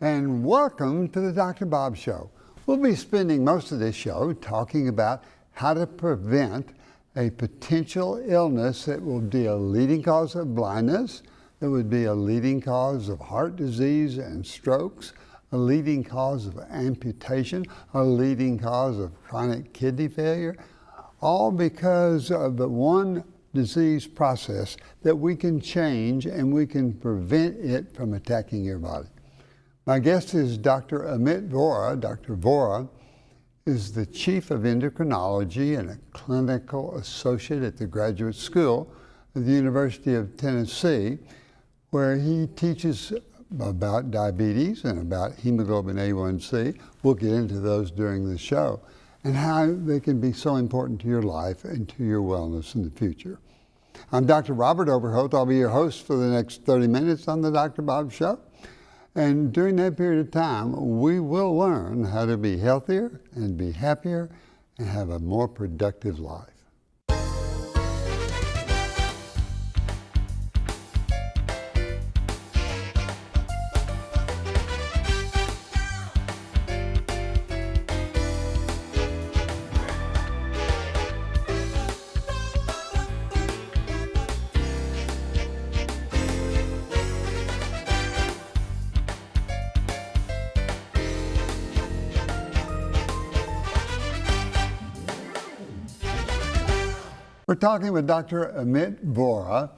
and welcome to the Dr. Bob Show. We'll be spending most of this show talking about how to prevent a potential illness that will be a leading cause of blindness, that would be a leading cause of heart disease and strokes, a leading cause of amputation, a leading cause of chronic kidney failure, all because of the one disease process that we can change and we can prevent it from attacking your body. My guest is Dr. Amit Vora. Dr. Vora is the Chief of Endocrinology and a clinical associate at the Graduate School at the University of Tennessee, where he teaches about diabetes and about hemoglobin A1C. We'll get into those during the show, and how they can be so important to your life and to your wellness in the future. I'm Dr. Robert Overholt. I'll be your host for the next 30 minutes on the Dr. Bob Show. And during that period of time, we will learn how to be healthier and be happier and have a more productive life. We're talking with Dr. Amit Vora,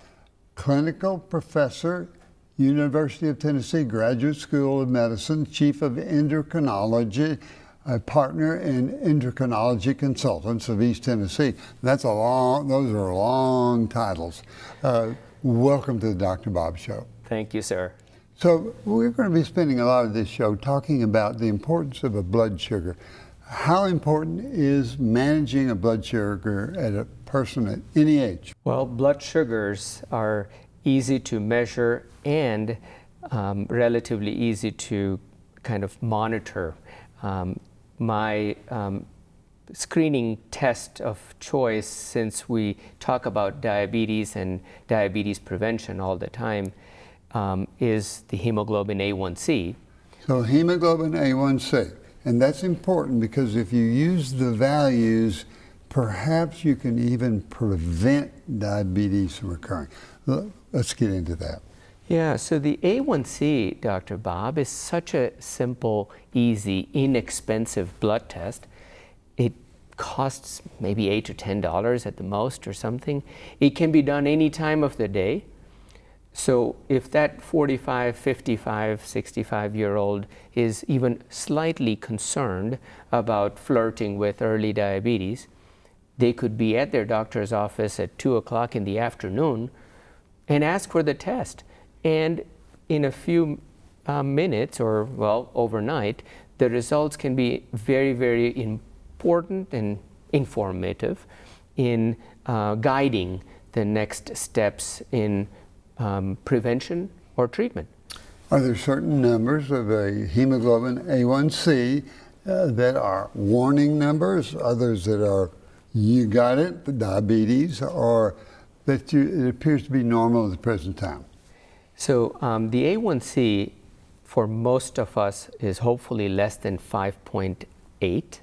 clinical professor, University of Tennessee Graduate School of Medicine, Chief of Endocrinology, a partner in Endocrinology Consultants of East Tennessee. Those are long titles. Welcome to the Dr. Bob Show. Thank you, sir. So we're going to be spending a lot of this show talking about the importance of a blood sugar. How important is managing a blood sugar at a person at any age? Well, blood sugars are easy to measure and relatively easy to kind of monitor. My screening test of choice, since we talk about diabetes and diabetes prevention all the time, is the hemoglobin A1C. So hemoglobin A1C. And that's important because if you use the values, perhaps you can even prevent diabetes from occurring. Let's get into that. Yeah, so the A1C, Dr. Bob, is such a simple, easy, inexpensive blood test. It costs maybe $8 to $10 at the most or something. It can be done any time of the day. So if that 45, 55, 65-year-old is even slightly concerned about flirting with early diabetes, they could be at their doctor's office at 2 o'clock in the afternoon and ask for the test. And in a few minutes, or well, overnight, the results can be very, very important and informative in guiding the next steps in prevention or treatment. Are there certain numbers of a hemoglobin A1C that are warning numbers, others that are, you got it, the diabetes, or that it appears to be normal at the present time? So the A1C for most of us is hopefully less than 5.8.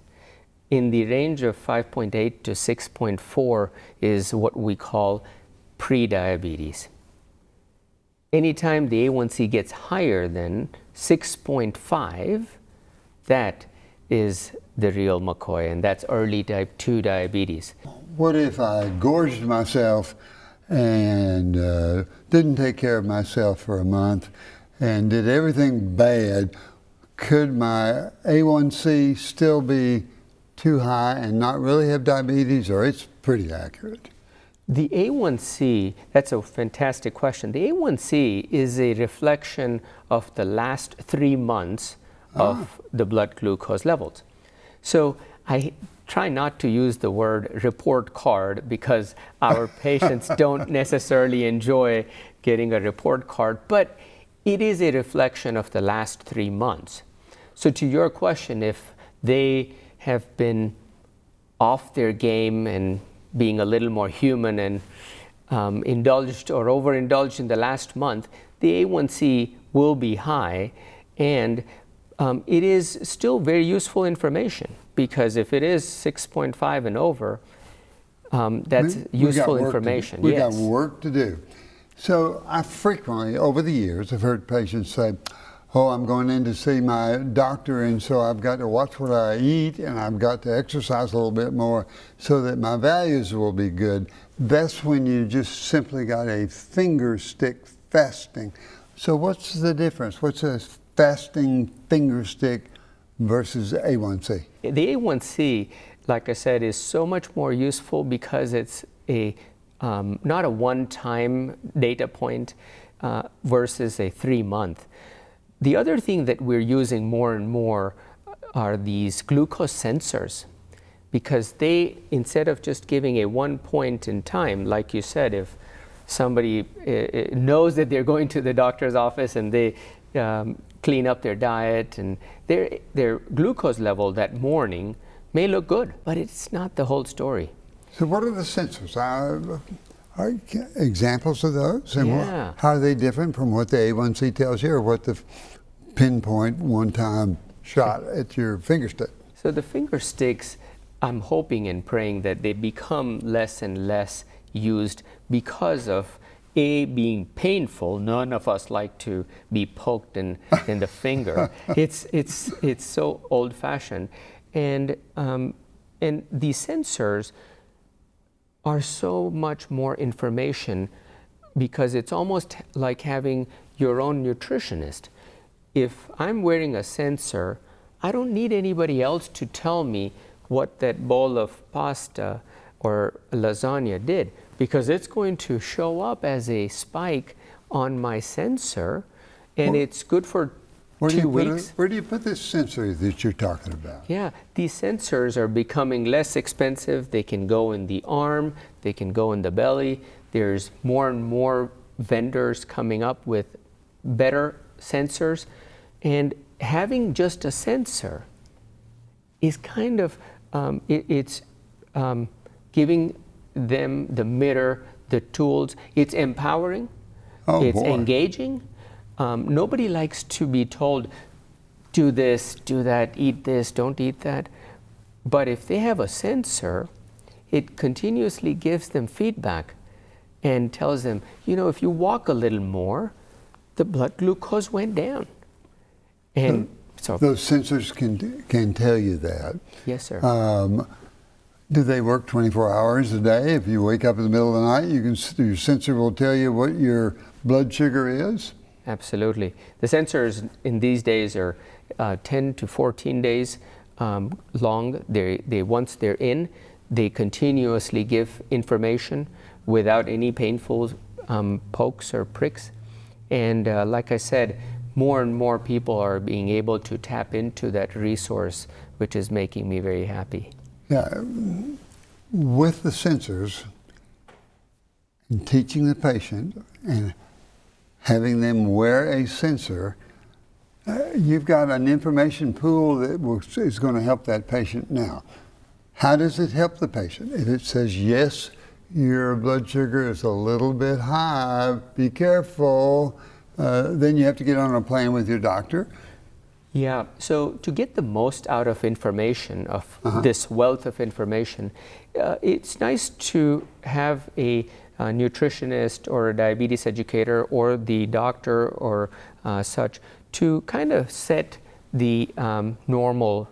In the range of 5.8 to 6.4 is what we call pre-diabetes. Anytime the A1C gets higher than 6.5, that is the real McCoy, and that's early type 2 diabetes. What if I gorged myself and didn't take care of myself for a month and did everything bad? Could my A1C still be too high and not really have diabetes, or it's pretty accurate? The A1C, that's a fantastic question. The A1C is a reflection of the last 3 months of the blood glucose levels. So I try not to use the word report card because our patients don't necessarily enjoy getting a report card, but it is a reflection of the last 3 months. So to your question, if they have been off their game and being a little more human and indulged or overindulged in the last month, the A1C will be high, And it is still very useful information, because if it is 6.5 and over, that's useful information. We've got work to do. So I frequently, over the years, have heard patients say, oh, I'm going in to see my doctor, and so I've got to watch what I eat, and I've got to exercise a little bit more so that my values will be good. That's when you just simply got a finger stick fasting. So what's the difference? What's a fasting finger stick versus A1C? The A1C, like I said, is so much more useful because it's not a one-time data point versus a 3-month. The other thing that we're using more and more are these glucose sensors, because they, instead of just giving a one point in time, like you said, if somebody knows that they're going to the doctor's office and they clean up their diet, and their glucose level that morning may look good, but it's not the whole story. So what are the sensors? Are examples of those? And Yeah. how are they different from what the A1C tells you, or what the pinpoint one-time shot at your finger stick? So the finger sticks, I'm hoping and praying that they become less and less used because of being painful. None of us like to be poked in the finger. It's so old-fashioned, and these sensors are so much more information, because it's almost like having your own nutritionist. If I'm wearing a sensor, I don't need anybody else to tell me what that bowl of pasta or lasagna did, because it's going to show up as a spike on my sensor, and it's good for 2 weeks. Where do you put this sensor that you're talking about? Yeah, these sensors are becoming less expensive. They can go in the arm, they can go in the belly. There's more and more vendors coming up with better sensors, and having just a sensor is kind of giving them, the mirror, the tools. It's empowering. It's engaging. Nobody likes to be told, do this, do that, eat this, don't eat that. But if they have a sensor, it continuously gives them feedback and tells them, you know, if you walk a little more, the blood glucose went down. And so those sensors can tell you that. Yes, sir. Do they work 24 hours a day? If you wake up in the middle of the night, your sensor will tell you what your blood sugar is? Absolutely. The sensors in these days are 10 to 14 days long. They once they're in, they continuously give information without any painful pokes or pricks. And like I said, more and more people are being able to tap into that resource, which is making me very happy. Yeah, with the sensors, and teaching the patient and having them wear a sensor, you've got an information pool that is going to help that patient now. How does it help the patient? If it says, yes, your blood sugar is a little bit high, be careful, then you have to get on a plan with your doctor. Yeah, so to get the most out of information, of this wealth of information, it's nice to have a nutritionist or a diabetes educator or the doctor or such to kind of set the normal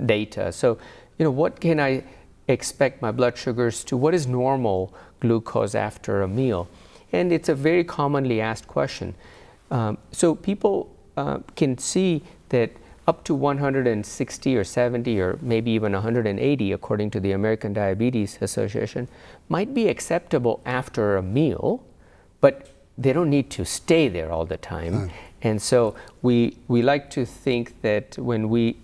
data. So, you know, what can I expect my blood sugars to? What is normal glucose after a meal? And it's a very commonly asked question. So people can see that up to 160 or 70 or maybe even 180, according to the American Diabetes Association, might be acceptable after a meal, but they don't need to stay there all the time. And so we like to think that when we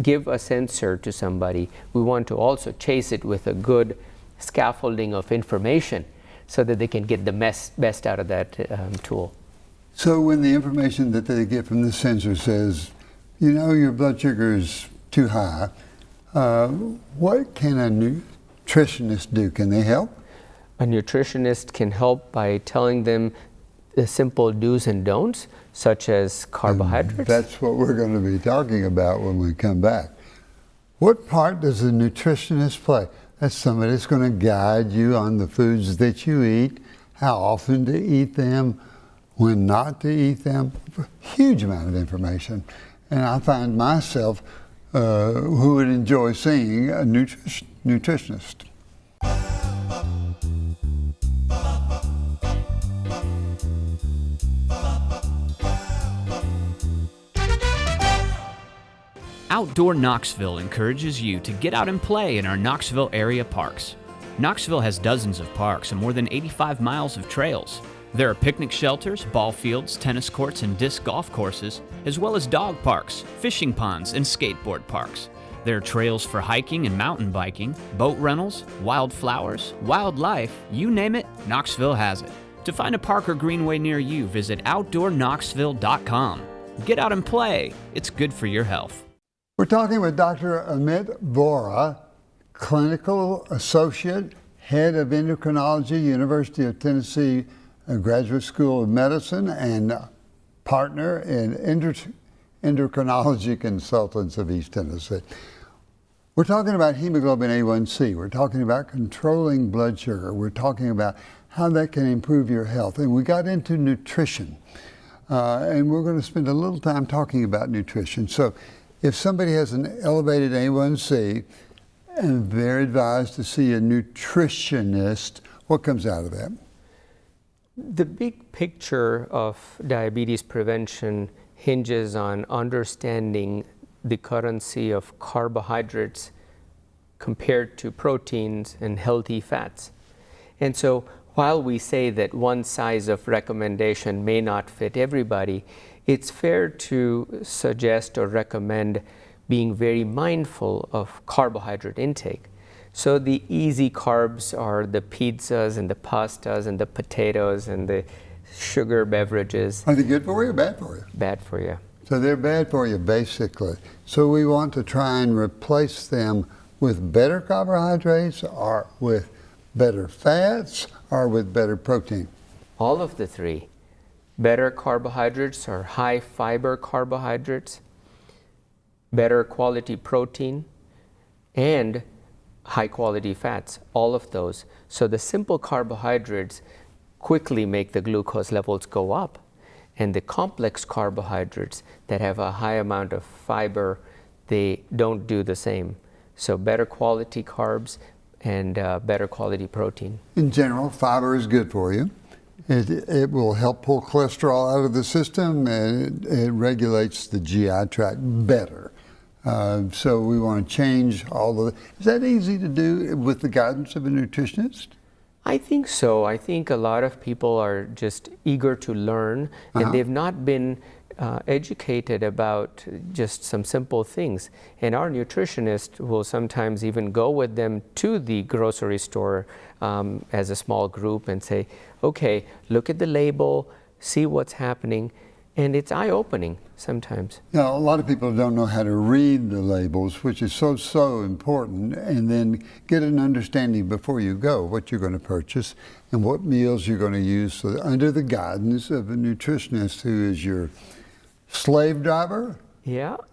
give a sensor to somebody, we want to also chase it with a good scaffolding of information so that they can get the best out of that tool. So when the information that they get from the sensor says, you know, your blood sugar is too high, what can a nutritionist do? Can they help? A nutritionist can help by telling them the simple do's and don'ts, such as carbohydrates. That's what we're going to be talking about when we come back. What part does a nutritionist play? That's somebody that's going to guide you on the foods that you eat, how often to eat them, when not to eat them. Huge amount of information. And I find myself who would enjoy seeing a nutritionist. Outdoor Knoxville encourages you to get out and play in our Knoxville area parks. Knoxville has dozens of parks and more than 85 miles of trails. There are picnic shelters, ball fields, tennis courts, and disc golf courses, as well as dog parks, fishing ponds, and skateboard parks. There are trails for hiking and mountain biking, boat rentals, wildflowers, wildlife, you name it, Knoxville has it. To find a park or greenway near you, visit OutdoorKnoxville.com. Get out and play. It's good for your health. We're talking with Dr. Amit Vora, Clinical Associate, Head of Endocrinology, University of Tennessee Graduate School of Medicine, and partner in Endocrinology Consultants of East Tennessee. We're talking about hemoglobin A1C. We're talking about controlling blood sugar. We're talking about how that can improve your health. And we got into nutrition. And we're going to spend a little time talking about nutrition. So if somebody has an elevated A1C and they're advised to see a nutritionist, what comes out of that? The big picture of diabetes prevention hinges on understanding the currency of carbohydrates compared to proteins and healthy fats. And so while we say that one size of recommendation may not fit everybody, it's fair to suggest or recommend being very mindful of carbohydrate intake. So the easy carbs are the pizzas and the pastas and the potatoes and the sugar beverages. Are they good for you or bad for you? Bad for you. So they're bad for you, basically. So we want to try and replace them with better carbohydrates, or with better fats, or with better protein. All of the three. Better carbohydrates are high fiber carbohydrates, better quality protein, and high quality fats, all of those. So the simple carbohydrates quickly make the glucose levels go up, and the complex carbohydrates that have a high amount of fiber, they don't do the same. So better quality carbs and better quality protein. In general, fiber is good for you. It will help pull cholesterol out of the system, and it regulates the GI tract better. So we want to change all of it. Is that easy to do with the guidance of a nutritionist? I think so. I think a lot of people are just eager to learn, and they've not been educated about just some simple things. And our nutritionist will sometimes even go with them to the grocery store as a small group and say, okay, look at the label, see what's happening. And it's eye-opening sometimes. Now, a lot of people don't know how to read the labels, which is so important, and then get an understanding before you go what you're going to purchase and what meals you're going to use, so under the guidance of a nutritionist who is your slave driver,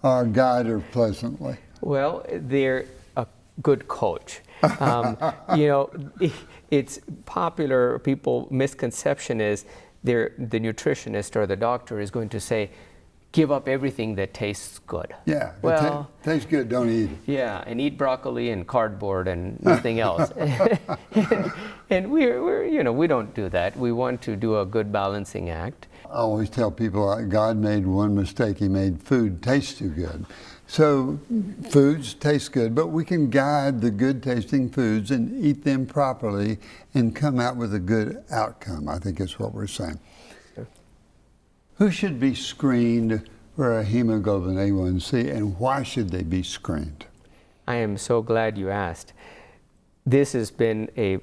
or guider pleasantly. Well, they're a good coach. It's popular, misconception is the nutritionist or the doctor is going to say, give up everything that tastes good. Yeah, well, tastes good, don't eat it. Yeah, and eat broccoli and cardboard and nothing else. and we don't do that. We want to do a good balancing act. I always tell people God made one mistake. He made food taste too good. So foods taste good, but we can guide the good tasting foods and eat them properly and come out with a good outcome, I think is what we're saying. Sure. Who should be screened for a hemoglobin A1C, and why should they be screened? I am so glad you asked. This has been a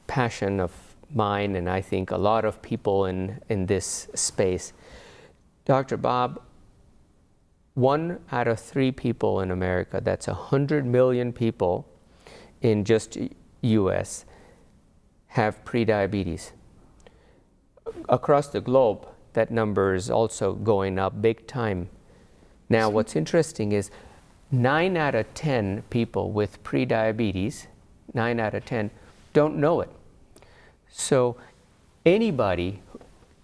passion of mine, and I think a lot of people in this space. Dr. Bob, 1 out of 3 people in America, that's 100 million people in just US, have prediabetes. across the globe, that number is also going up big time. Now, what's interesting is 9 out of 10 people with prediabetes, 9 out of 10, don't know it. So anybody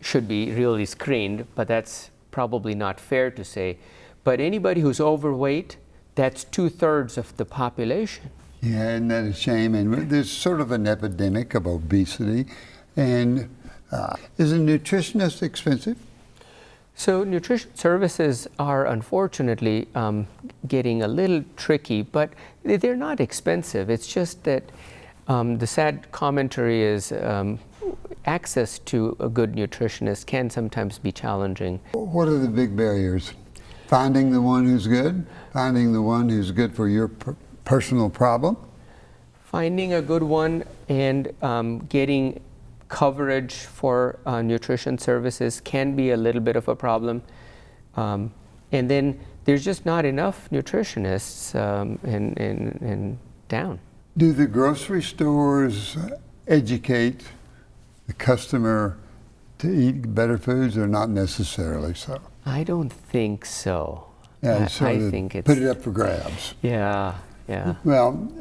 should be really screened, but that's probably not fair to say. But anybody who's overweight, that's 2/3 of the population. Yeah, isn't that a shame? And there's sort of an epidemic of obesity. And is a nutritionist expensive? So nutrition services are unfortunately getting a little tricky, but they're not expensive. It's just that the sad commentary is access to a good nutritionist can sometimes be challenging. What are the big barriers? Finding the one who's good? Finding the one who's good for your personal problem? Finding a good one and getting coverage for nutrition services can be a little bit of a problem. And then there's just not enough nutritionists in town. Do the grocery stores educate the customer to eat better foods, or not necessarily so? I don't think so. Yeah, I think it's... put it up for grabs. Yeah, yeah. Well,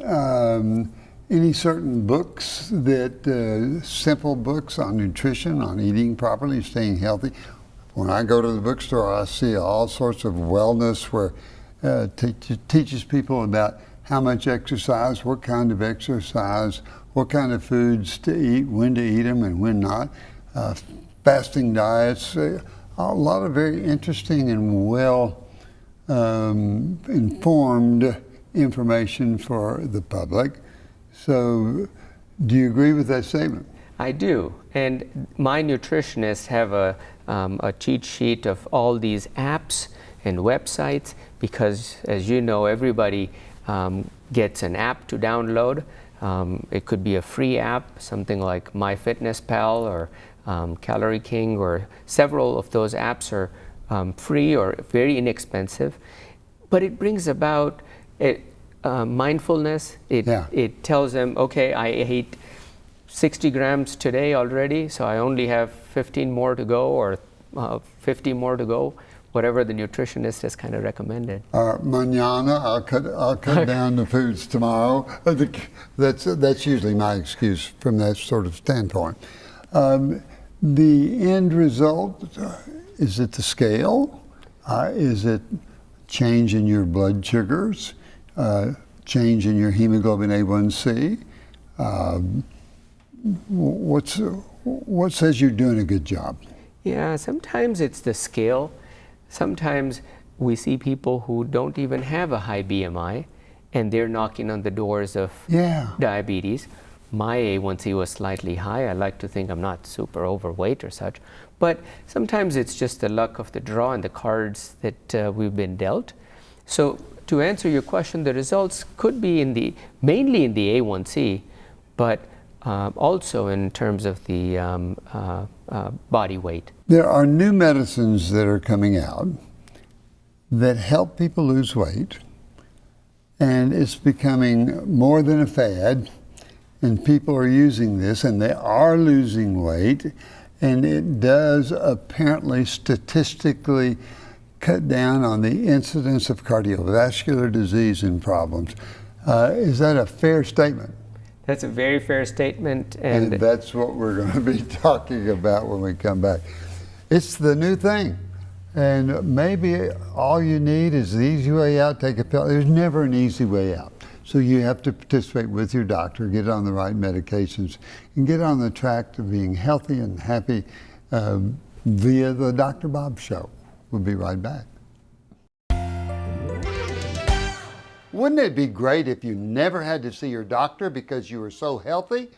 any certain books that, simple books on nutrition, on eating properly, staying healthy? When I go to the bookstore, I see all sorts of wellness where teaches people about how much exercise, what kind of exercise, what kind of foods to eat, when to eat them and when not, fasting diets, a lot of very interesting and well informed information for the public. So do you agree with that statement? I do. And my nutritionists have a cheat sheet of all these apps and websites because, as you know, everybody gets an app to download. It could be a free app, something like MyFitnessPal or Calorie King, or several of those apps are free or very inexpensive. But it brings about mindfulness. It tells them, okay, I ate 60 grams today already, so I only have 15 more to go, or 50 more to go, whatever the nutritionist has kind of recommended. Mañana, I'll cut down the foods tomorrow. That's usually my excuse from that sort of standpoint. The end result, is it the scale? Is it change in your blood sugars? Change in your hemoglobin A1C? What says you're doing a good job? Yeah, sometimes it's the scale. Sometimes we see people who don't even have a high BMI and they're knocking on the doors of diabetes. My A1C was slightly high. I like to think I'm not super overweight or such. But sometimes it's just the luck of the draw and the cards that we've been dealt. So to answer your question, the results could be mainly in the A1C, but also in terms of the body weight. There are new medicines that are coming out that help people lose weight, and it's becoming more than a fad, and people are using this, and they are losing weight, and it does apparently statistically cut down on the incidence of cardiovascular disease and problems. Is that a fair statement? That's a very fair statement. And that's what we're going to be talking about when we come back. It's the new thing. And maybe all you need is the easy way out, take a pill. There's never an easy way out. So you have to participate with your doctor, get on the right medications, and get on the track to being healthy and happy via the Dr. Bob Show. We'll be right back. Wouldn't it be great if you never had to see your doctor because you were so healthy?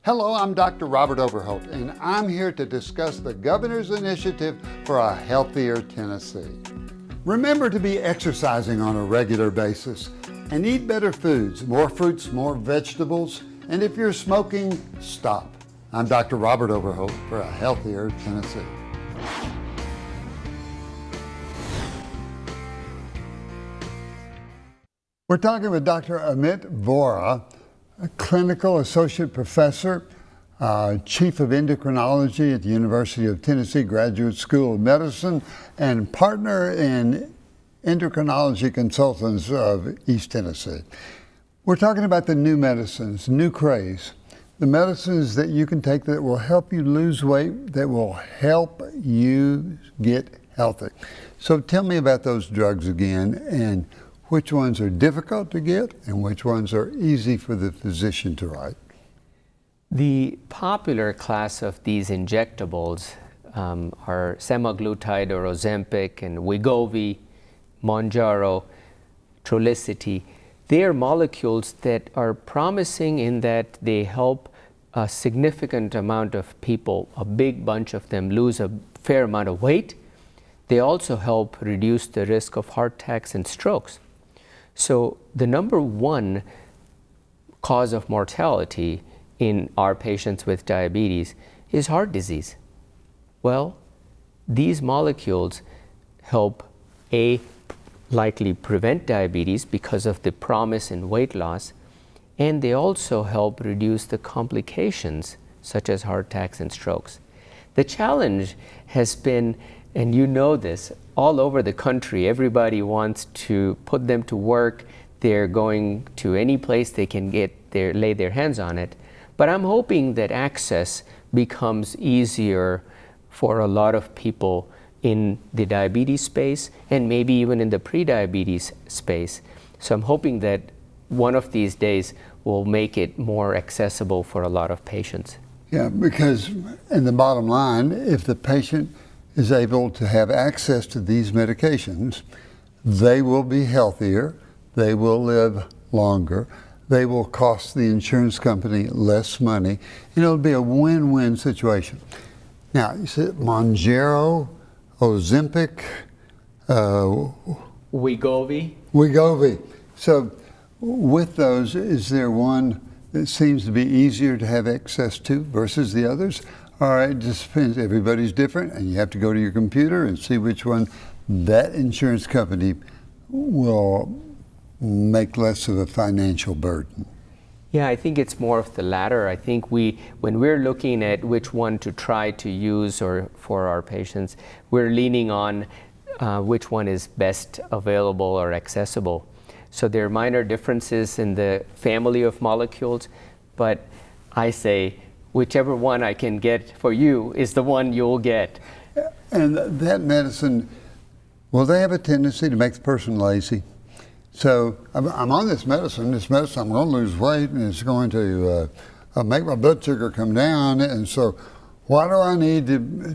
Hello, I'm Dr. Robert Overholt, and I'm here to discuss the governor's initiative for a healthier Tennessee. Remember to be exercising on a regular basis and eat better foods, more fruits, more vegetables, and if you're smoking, stop. I'm Dr. Robert Overholt for a healthier Tennessee. We're talking with Dr. Amit Vora, a clinical associate professor Chief of Endocrinology at the University of Tennessee Graduate School of Medicine, and partner in Endocrinology Consultants of East Tennessee. We're talking about the new medicines, new craze, the medicines that you can take that will help you lose weight, that will help you get healthy. So tell me about those drugs again, and which ones are difficult to get and which ones are easy for the physician to write. The popular class of these injectables are semaglutide or Ozempic and Wegovy, Mounjaro, Trulicity. They are molecules that are promising in that they help a significant amount of people, a big bunch of them, lose a fair amount of weight. They also help reduce the risk of heart attacks and strokes. So the number one cause of mortality in our patients with diabetes is heart disease. Well, these molecules help likely prevent diabetes because of the promise in weight loss, and they also help reduce the complications such as heart attacks and strokes. The challenge has been, and you know this, all over the country, everybody wants to put them to work. They're going to any place they can lay their hands on it. But I'm hoping that access becomes easier for a lot of people in the diabetes space and maybe even in the pre-diabetes space. So I'm hoping that one of these days will make it more accessible for a lot of patients. Yeah, because in the bottom line, if the patient is able to have access to these medications, they will be healthier, they will live longer, they will cost the insurance company less money, and it'll be a win-win situation. Now, you said Mounjaro, Ozempic, Wegovy. So with those, is there one that seems to be easier to have access to versus the others? All right, it just depends. Everybody's different, and you have to go to your computer and see which one that insurance company will make less of a financial burden. Yeah, I think it's more of the latter. I think when we're looking at which one to try to use or for our patients, we're leaning on which one is best available or accessible. So there are minor differences in the family of molecules, but I say whichever one I can get for you is the one you'll get. And that medicine, well, they have a tendency to make the person lazy. So I'm on this medicine, I'm going to lose weight, and it's going to make my blood sugar come down. And so why do I need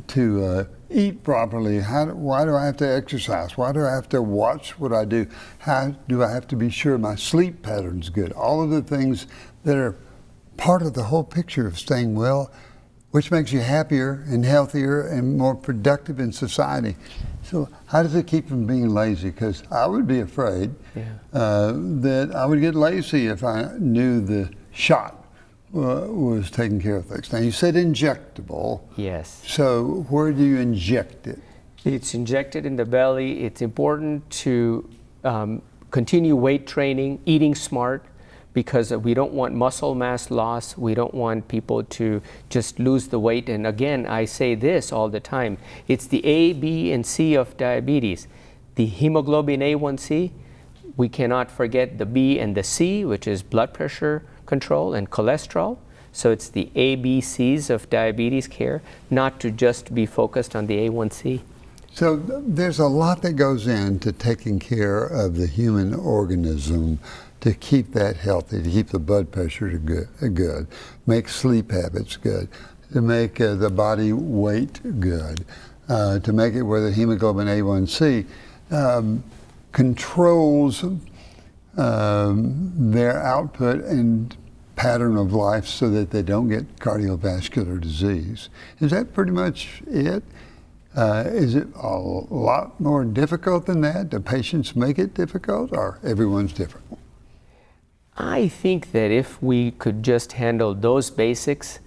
to eat properly? Why do I have to exercise? Why do I have to watch what I do? How do I have to be sure my sleep pattern's good? All of the things that are part of the whole picture of staying well, which makes you happier and healthier and more productive in society. So how does it keep from being lazy? Because I would be afraid that I would get lazy if I knew the shot was taking care of things. Now you said injectable. Yes. So where do you inject it? It's injected in the belly. It's important to continue weight training, eating smart, because we don't want muscle mass loss. We don't want people to just lose the weight. And again, I say this all the time. It's the A, B, and C of diabetes. The hemoglobin A1C, we cannot forget the B and the C, which is blood pressure control and cholesterol. So it's the A, B, Cs of diabetes care, not to just be focused on the A1C. So there's a lot that goes into taking care of the human organism to keep that healthy, to keep the blood pressure good, make sleep habits good, to make the body weight good, to make it where the hemoglobin A1C controls their output and pattern of life so that they don't get cardiovascular disease. Is that pretty much it? Is it a lot more difficult than that? Do patients make it difficult, or everyone's different? I think that if we could just handle those basics,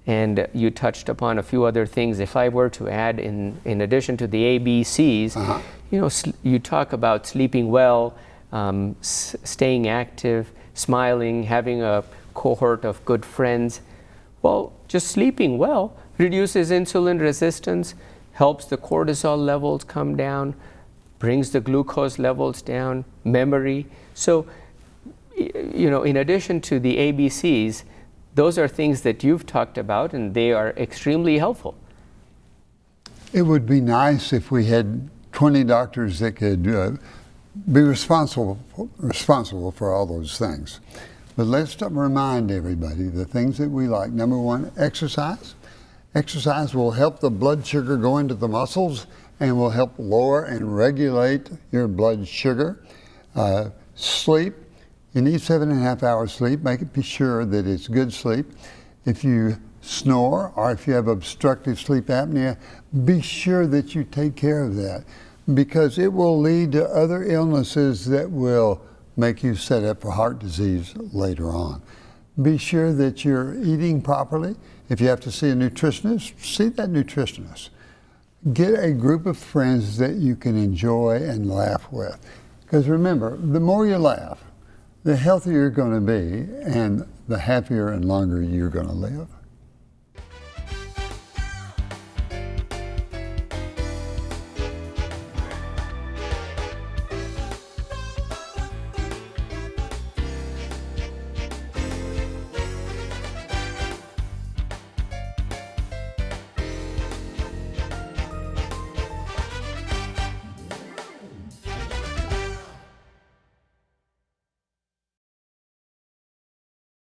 and you touched upon a few other things, if I were to add in addition to the ABCs, you talk about sleeping well, staying active, smiling, having a cohort of good friends. Well, just sleeping well reduces insulin resistance, helps the cortisol levels come down, brings the glucose levels down, memory. So, in addition to the ABCs, those are things that you've talked about, and they are extremely helpful. It would be nice if we had 20 doctors that could be responsible for all those things. But let's remind everybody the things that we like. Number one, exercise. Exercise will help the blood sugar go into the muscles and will help lower and regulate your blood sugar. Sleep. You need 7.5 hours sleep. Be sure that it's good sleep. If you snore or if you have obstructive sleep apnea, be sure that you take care of that, because it will lead to other illnesses that will make you set up for heart disease later on. Be sure that you're eating properly. If you have to see a nutritionist, see that nutritionist. Get a group of friends that you can enjoy and laugh with. Because remember, the more you laugh, the healthier you're going to be and the happier and longer you're going to live.